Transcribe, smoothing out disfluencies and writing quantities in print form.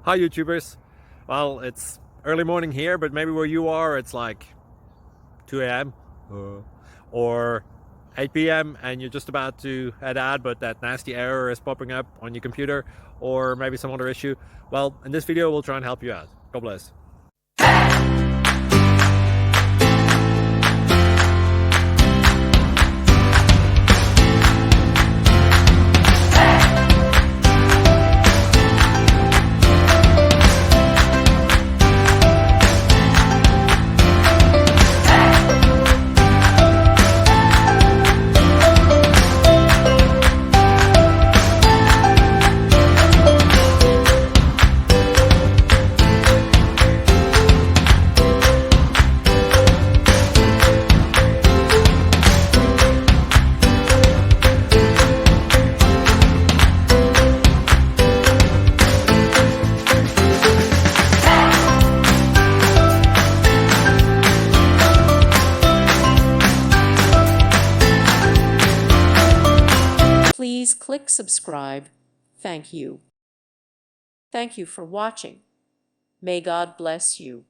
Hi YouTubers. Well, it's early morning here, but maybe where you are it's like 2 a.m. or 8 p.m. and you're just about to head out, but that nasty error is popping up on your computer, or maybe some other issue. Well, in this video we'll try and help you out. God bless. Please click subscribe. Thank you. Thank you for watching. May God bless you.